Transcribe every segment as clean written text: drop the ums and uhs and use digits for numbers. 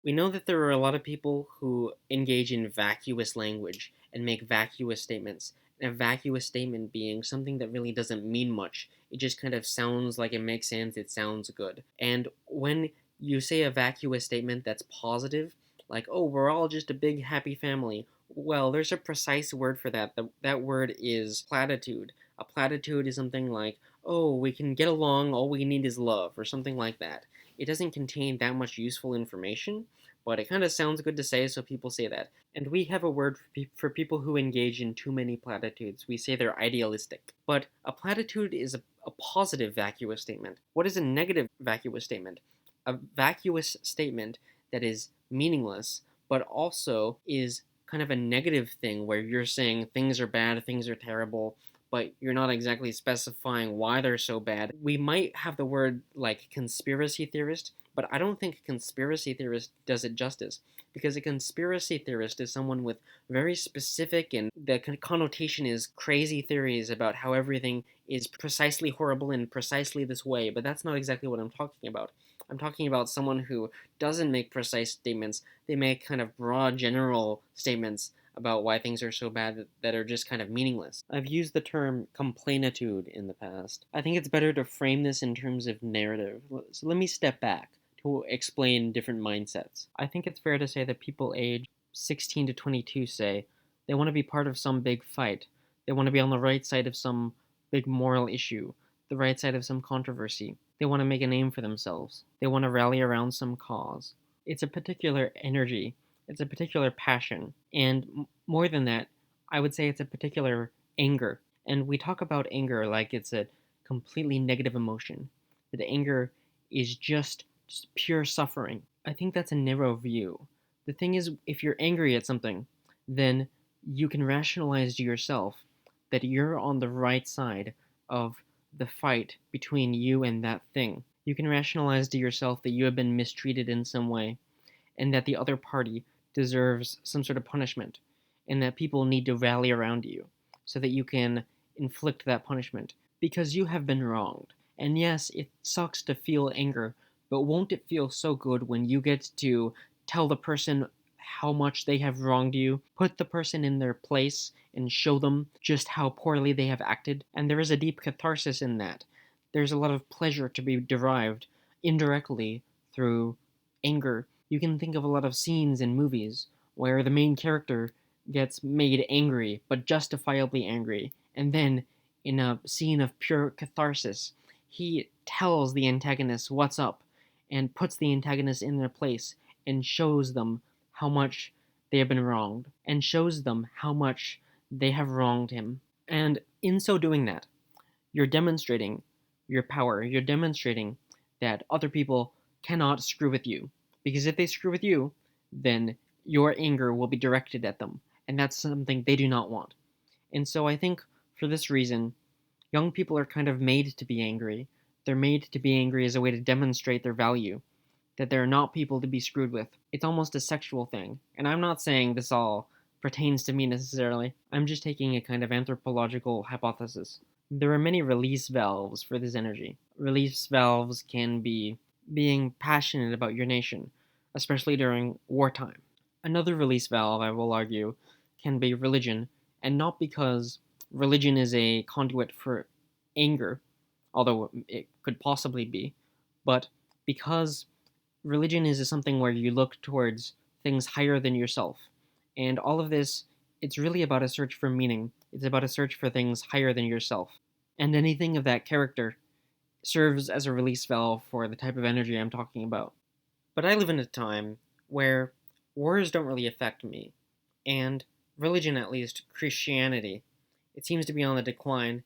We know that there are a lot of people who engage in vacuous language and make vacuous statements. And a vacuous statement being something that really doesn't mean much. It just kind of sounds like it makes sense, it sounds good. And when you say a vacuous statement that's positive, like, oh, we're all just a big happy family, well, there's a precise word for that. That word is platitude. A platitude is something like, oh, we can get along, all we need is love, or something like that. It doesn't contain that much useful information, but it kind of sounds good to say, so people say that. And we have a word for people who engage in too many platitudes. We say they're idealistic. But a platitude is a positive vacuous statement. What is a negative vacuous statement? A vacuous statement that is meaningless, but also is kind of a negative thing where you're saying things are bad, things are terrible, but you're not exactly specifying why they're so bad. We might have the word like conspiracy theorist, but I don't think conspiracy theorist does it justice, because a conspiracy theorist is someone with very specific, and the connotation is crazy theories about how everything is precisely horrible in precisely this way, but that's not exactly what I'm talking about. I'm talking about someone who doesn't make precise statements. They make kind of broad general statements about why things are so bad that are just kind of meaningless. I've used the term complainitude in the past. I think it's better to frame this in terms of narrative. So let me step back to explain different mindsets. I think it's fair to say that people aged 16 to 22 say they want to be part of some big fight. They want to be on the right side of some big moral issue, the right side of some controversy. They want to make a name for themselves. They want to rally around some cause. It's a particular energy, it's a particular passion, and more than that, I would say it's a particular anger. And we talk about anger like it's a completely negative emotion, that anger is just pure suffering. I think that's a narrow view. The thing is, if you're angry at something, then you can rationalize to yourself that you're on the right side of the fight between you and that thing. You can rationalize to yourself that you have been mistreated in some way, and that the other party deserves some sort of punishment, and that people need to rally around you so that you can inflict that punishment because you have been wronged. And yes, it sucks to feel anger, but won't it feel so good when you get to tell the person how much they have wronged you, put the person in their place, and show them just how poorly they have acted? And there is a deep catharsis in that. There's a lot of pleasure to be derived indirectly through anger. You can think of a lot of scenes in movies where the main character gets made angry, but justifiably angry, and then in a scene of pure catharsis, he tells the antagonist what's up and puts the antagonist in their place and shows them how much they have been wronged and shows them how much they have wronged him. And in so doing that, you're demonstrating your power. You're demonstrating that other people cannot screw with you. Because if they screw with you, then your anger will be directed at them. And that's something they do not want. And so I think for this reason, young people are kind of made to be angry. They're made to be angry as a way to demonstrate their value, that they're not people to be screwed with. It's almost a sexual thing. And I'm not saying this all pertains to me necessarily. I'm just taking a kind of anthropological hypothesis. There are many release valves for this energy. Release valves can be being passionate about your nation, especially during wartime. Another release valve, I will argue, can be religion, and not because religion is a conduit for anger, although it could possibly be, but because religion is something where you look towards things higher than yourself. And all of this, it's really about a search for meaning. It's about a search for things higher than yourself. And anything of that character serves as a release valve for the type of energy I'm talking about. But I live in a time where wars don't really affect me, and religion, at least Christianity, it seems to be on the decline.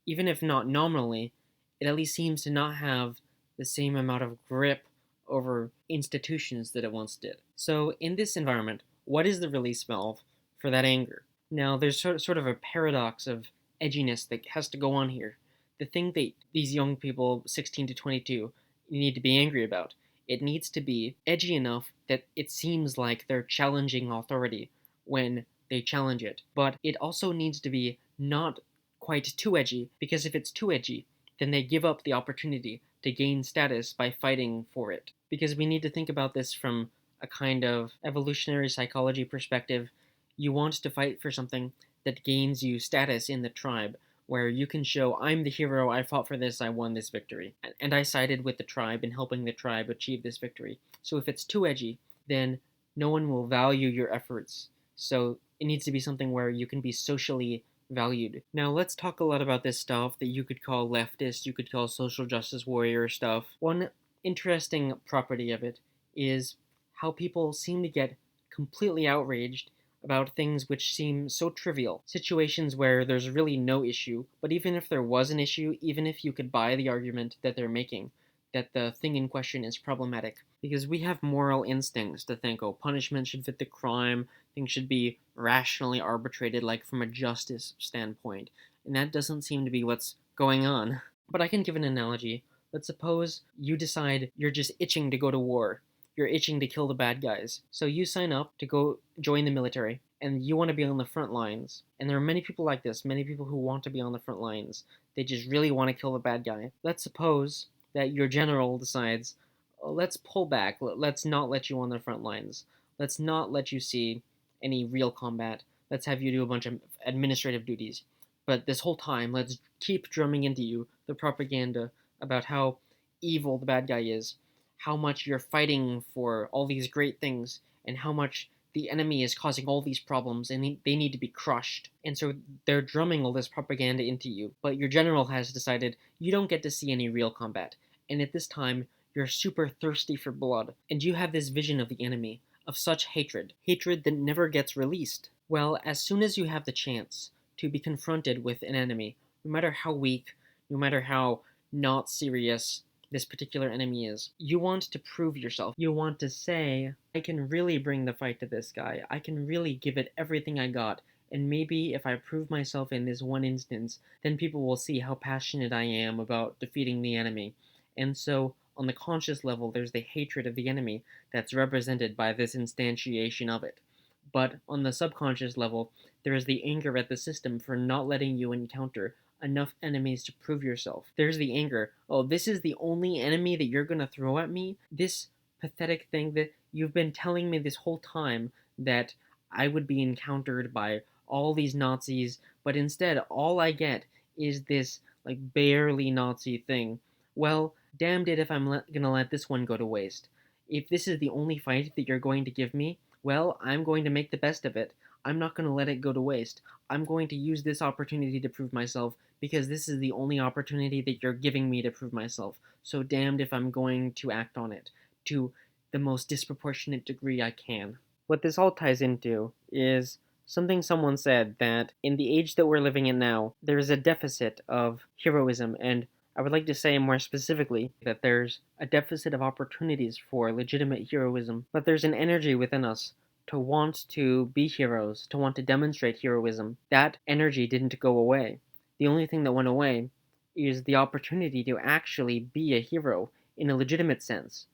Even if not nominally, it at least seems to not have the same amount of grip over institutions that it once did. So, in this environment, what is the release valve for that anger? Now, there's sort of a paradox of edginess that has to go on here. The thing that these young people, 16 to 22, need to be angry about, it needs to be edgy enough that it seems like they're challenging authority when they challenge it. But it also needs to be not quite too edgy, because if it's too edgy, then they give up the opportunity to gain status by fighting for it. Because we need to think about this from a kind of evolutionary psychology perspective, you want to fight for something that gains you status in the tribe, where you can show, I'm the hero, I fought for this, I won this victory. And I sided with the tribe in helping the tribe achieve this victory. So if it's too edgy, then no one will value your efforts. So it needs to be something where you can be socially valued. Now let's talk a lot about this stuff that you could call leftist, you could call social justice warrior stuff. One interesting property of it is how people seem to get completely outraged about things which seem so trivial. Situations where there's really no issue, but even if there was an issue, even if you could buy the argument that they're making, that the thing in question is problematic. Because we have moral instincts to think, oh, punishment should fit the crime, things should be rationally arbitrated, like from a justice standpoint. And that doesn't seem to be what's going on. But I can give an analogy. Let's suppose you decide you're just itching to go to war. You're itching to kill the bad guys. So you sign up to go join the military, and you want to be on the front lines. And there are many people like this, many people who want to be on the front lines. They just really want to kill the bad guy. Let's suppose that your general decides, oh, let's pull back, let's not let you on the front lines. Let's not let you see any real combat. Let's have you do a bunch of administrative duties. But this whole time, let's keep drumming into you the propaganda about how evil the bad guy is, how much you're fighting for all these great things, and how much the enemy is causing all these problems and they need to be crushed. And so they're drumming all this propaganda into you. But your general has decided you don't get to see any real combat. And at this time, you're super thirsty for blood. And you have this vision of the enemy, of such hatred. Hatred that never gets released. Well, as soon as you have the chance to be confronted with an enemy, no matter how weak, no matter how not serious this particular enemy is, you want to prove yourself. You want to say, I can really bring the fight to this guy. I can really give it everything I got. And maybe if I prove myself in this one instance, then people will see how passionate I am about defeating the enemy. And so, on the conscious level, there's the hatred of the enemy that's represented by this instantiation of it. But on the subconscious level, there is the anger at the system for not letting you encounter enough enemies to prove yourself. There's the anger. Oh, this is the only enemy that you're gonna throw at me? This pathetic thing that you've been telling me this whole time that I would be encountered by all these Nazis, but instead all I get is this, like, barely Nazi thing. Well, damned it if I'm gonna let this one go to waste. If this is the only fight that you're going to give me, well, I'm going to make the best of it. I'm not gonna let it go to waste. I'm going to use this opportunity to prove myself because this is the only opportunity that you're giving me to prove myself. So damned if I'm going to act on it to the most disproportionate degree I can. What this all ties into is something someone said, that in the age that we're living in now, there is a deficit of heroism, and I would like to say more specifically that there's a deficit of opportunities for legitimate heroism, but there's an energy within us to want to be heroes, to want to demonstrate heroism. That energy didn't go away. The only thing that went away is the opportunity to actually be a hero in a legitimate sense.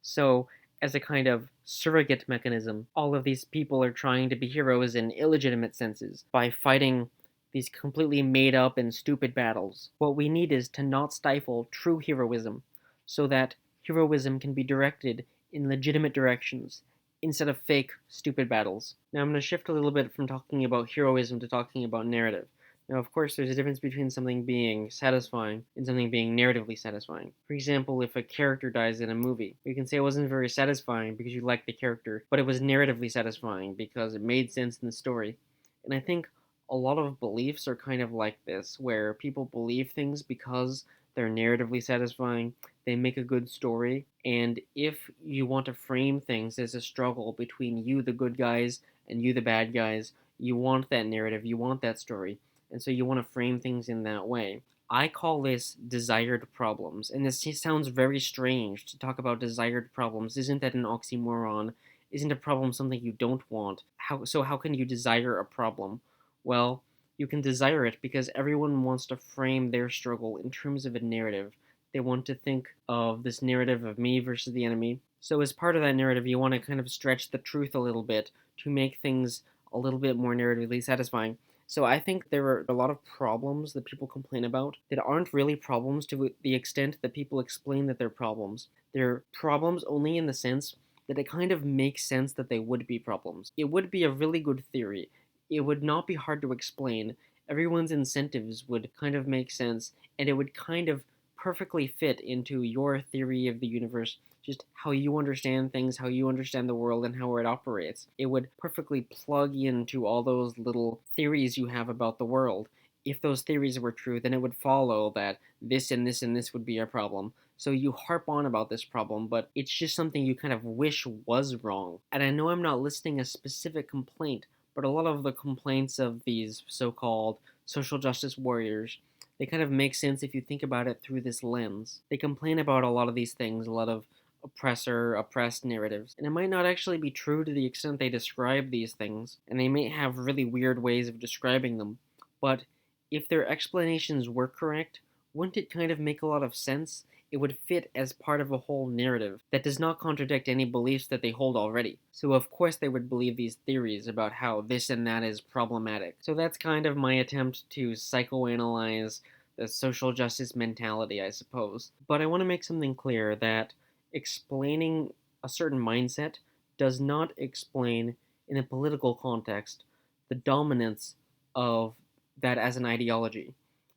So, as a kind of surrogate mechanism, all of these people are trying to be heroes in illegitimate senses by fighting these completely made up and stupid battles. What we need is to not stifle true heroism, so that heroism can be directed in legitimate directions instead of fake, stupid battles. Now I'm going to shift a little bit from talking about heroism to talking about narrative. Now, of course, there's a difference between something being satisfying and something being narratively satisfying. For example, if a character dies in a movie, you can say it wasn't very satisfying because you liked the character, but it was narratively satisfying because it made sense in the story. And I think a lot of beliefs are kind of like this, where people believe things because they're narratively satisfying, they make a good story, and if you want to frame things as a struggle between you, the good guys, and you, the bad guys, you want that narrative, you want that story, and so you want to frame things in that way. I call this desired problems, and this sounds very strange to talk about desired problems. Isn't that an oxymoron? Isn't a problem something you don't want? How can you desire a problem? Well, you can desire it because everyone wants to frame their struggle in terms of a narrative. They want to think of this narrative of me versus the enemy. So as part of that narrative, you want to kind of stretch the truth a little bit to make things a little bit more narratively satisfying. So I think there are a lot of problems that people complain about that aren't really problems to the extent that people explain that they're problems. They're problems only in the sense that it kind of makes sense that they would be problems. It would be a really good theory. It would not be hard to explain. Everyone's incentives would kind of make sense, and it would kind of perfectly fit into your theory of the universe, just how you understand things, how you understand the world, and how it operates. It would perfectly plug into all those little theories you have about the world. If those theories were true, then it would follow that this and this and this would be a problem. So you harp on about this problem, but it's just something you kind of wish was wrong. And I know I'm not listing a specific complaint, but a lot of the complaints of these so-called social justice warriors, they kind of make sense if you think about it through this lens. They complain about a lot of these things, a lot of oppressed narratives. And it might not actually be true to the extent they describe these things, and they may have really weird ways of describing them. But if their explanations were correct, wouldn't it kind of make a lot of sense? It would fit as part of a whole narrative that does not contradict any beliefs that they hold already. So of course they would believe these theories about how this and that is problematic. So that's kind of my attempt to psychoanalyze the social justice mentality, I suppose. But I want to make something clear that explaining a certain mindset does not explain, in a political context, the dominance of that as an ideology.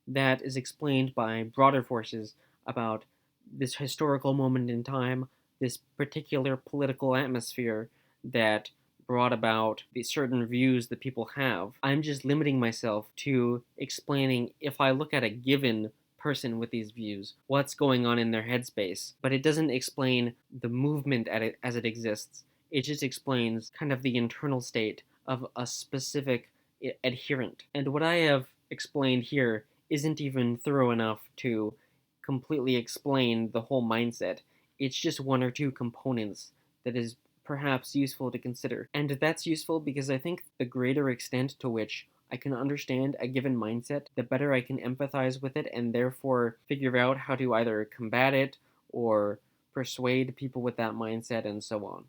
That is explained by broader forces about this historical moment in time, this particular political atmosphere that brought about the certain views that people have. I'm just limiting myself to explaining, if I look at a given person with these views, what's going on in their headspace. But it doesn't explain the movement at it as it exists. It just explains kind of the internal state of a specific adherent. And what I have explained here isn't even thorough enough to completely explain the whole mindset. It's just one or two components that is perhaps useful to consider. And that's useful because I think the greater extent to which I can understand a given mindset, the better I can empathize with it and therefore figure out how to either combat it or persuade people with that mindset and so on.